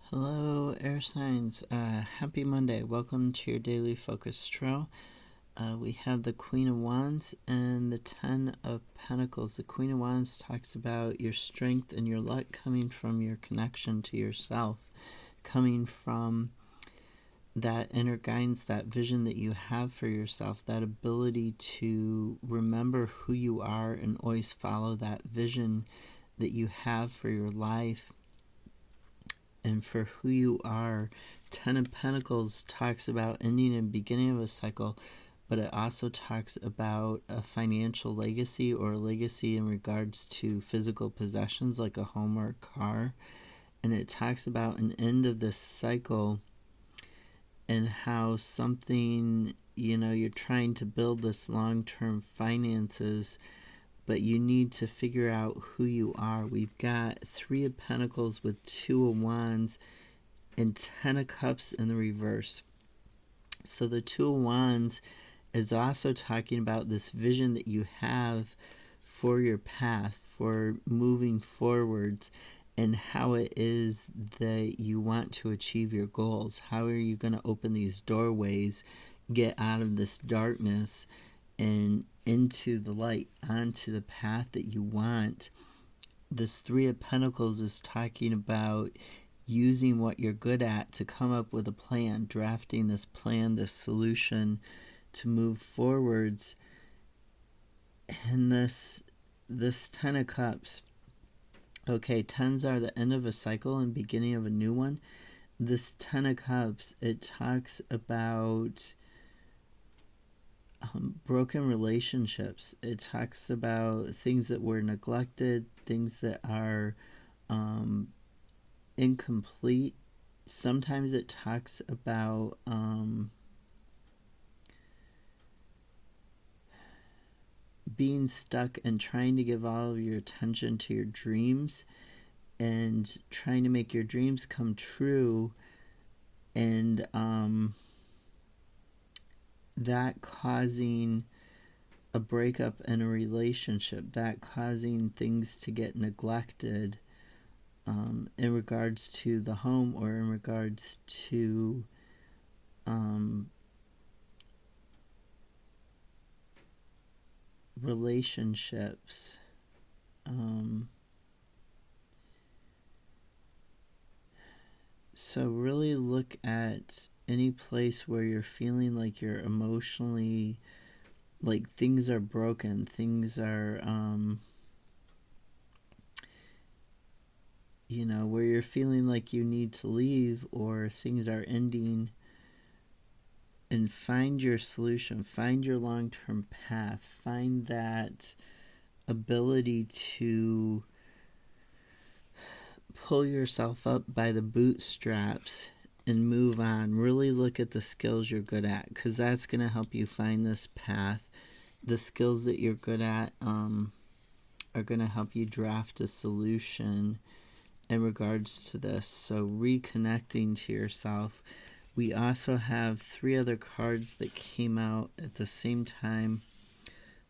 Hello, air signs. Happy Monday. Welcome to your daily focus tarot. We have the Queen of Wands and the Ten of Pentacles. The Queen of Wands talks about your strength and your luck coming from your connection to yourself, coming from that inner guidance, that vision that you have for yourself, that ability to remember who you are and always follow that vision that you have for your life and for who you are. Ten of Pentacles talks about ending and beginning of a cycle, but it also talks about a financial legacy or a legacy in regards to physical possessions like a home or a car. And it talks about an end of this cycle and how something, you're trying to build this long-term finances, but you need to figure out who you are. We've got Three of Pentacles with Two of Wands and Ten of Cups in the reverse. So the Two of Wands is also talking about this vision that you have for your path, for moving forwards, and how it is that you want to achieve your goals. How are you going to open these doorways, get out of this darkness, and into the light, onto the path that you want? This Three of Pentacles is talking about using what you're good at to come up with a plan, drafting this plan, this solution to move forwards. And this Ten of Cups, okay, tens are the end of a cycle and beginning of a new one. This Ten of Cups, it talks about broken relationships. It talks about things that were neglected, things that are incomplete. Sometimes it talks about being stuck and trying to give all of your attention to your dreams and trying to make your dreams come true, and that causing a breakup in a relationship, that causing things to get neglected in regards to the home or in regards to relationships. So really look at any place where you're feeling like you're emotionally, like things are broken, things are, where you're feeling like you need to leave or things are ending, and find your solution, find your long-term path, find that ability to pull yourself up by the bootstraps and move on. Really look at the skills you're good at, because that's going to help you find this path. The skills that you're good at are going to help you draft a solution in regards to this. So reconnecting to yourself. We also have three other cards that came out at the same time.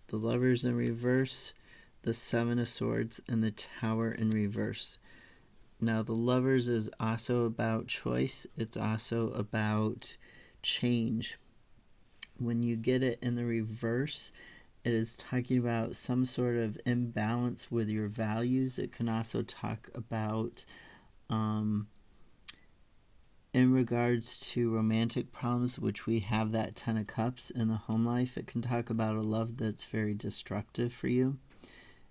The Lovers in reverse, the Seven of Swords, and the Tower in reverse. Now, the Lovers is also about choice. It's also about change. When you get it in the reverse, it is talking about some sort of imbalance with your values. It can also talk about, in regards to romantic problems, which we have that Ten of Cups in the home life. It can talk about a love that's very destructive for you.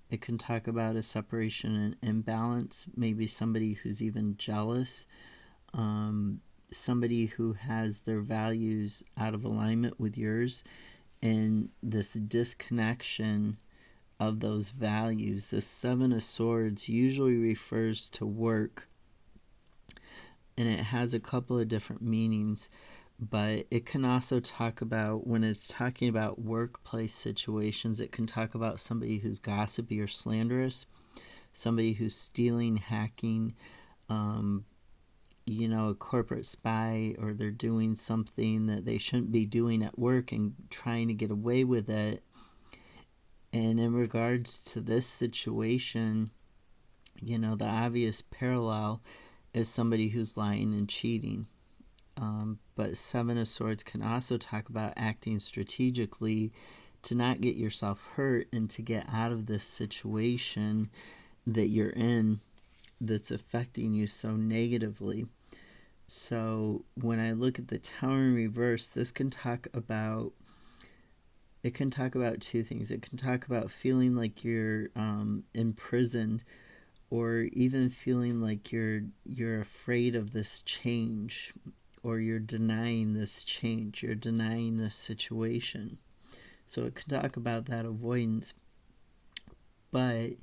It can talk about a separation and imbalance, maybe somebody who's even jealous, somebody who has their values out of alignment with yours, and this disconnection of those values. The Seven of Swords usually refers to work, and it has a couple of different meanings, but it can also talk about, when it's talking about workplace situations, it can talk about somebody who's gossipy or slanderous, somebody who's stealing, hacking, a corporate spy, or they're doing something that they shouldn't be doing at work and trying to get away with it. And in regards to this situation, the obvious parallel as somebody who's lying and cheating. But Seven of Swords can also talk about acting strategically to not get yourself hurt and to get out of this situation that you're in that's affecting you so negatively. So when I look at the Tower in reverse, this can talk about, it can talk about two things. It can talk about feeling like you're imprisoned, or even feeling like you're afraid of this change, or you're denying this change, you're denying this situation. So it can talk about that avoidance. But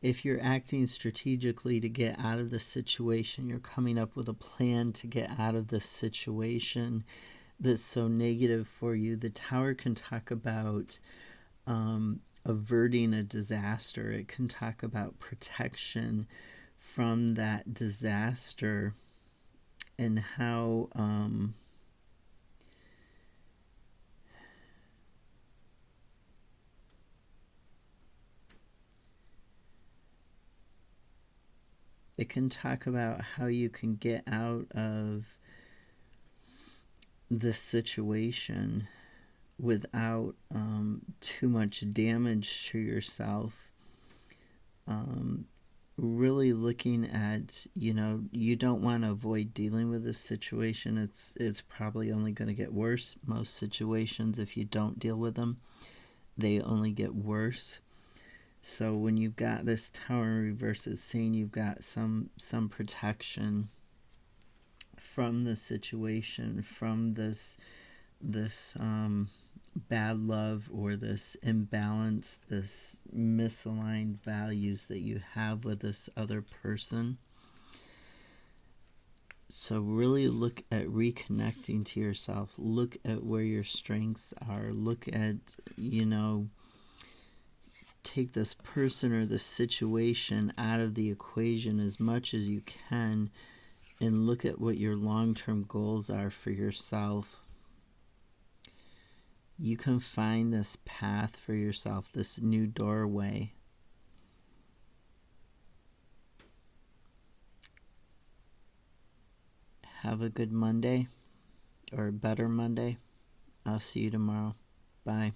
if you're acting strategically to get out of the situation, you're coming up with a plan to get out of this situation that's so negative for you, the Tower can talk about averting a disaster. It can talk about protection from that disaster, and how it can talk about how you can get out of this situation without too much damage to yourself. Really looking at, you don't want to avoid dealing with this situation. It's probably only going to get worse. Most situations, if you don't deal with them, they only get worse. So when you've got this Tower in reverse, it's saying you've got some protection from the situation, from this bad love, or this imbalance, this misaligned values that you have with this other person. So really look at reconnecting to yourself. Look at where your strengths are. Look at, take this person or this situation out of the equation as much as you can, and look at what your long-term goals are for yourself. You can find this path for yourself, this new doorway. Have a good Monday, or a better Monday. I'll see you tomorrow. Bye.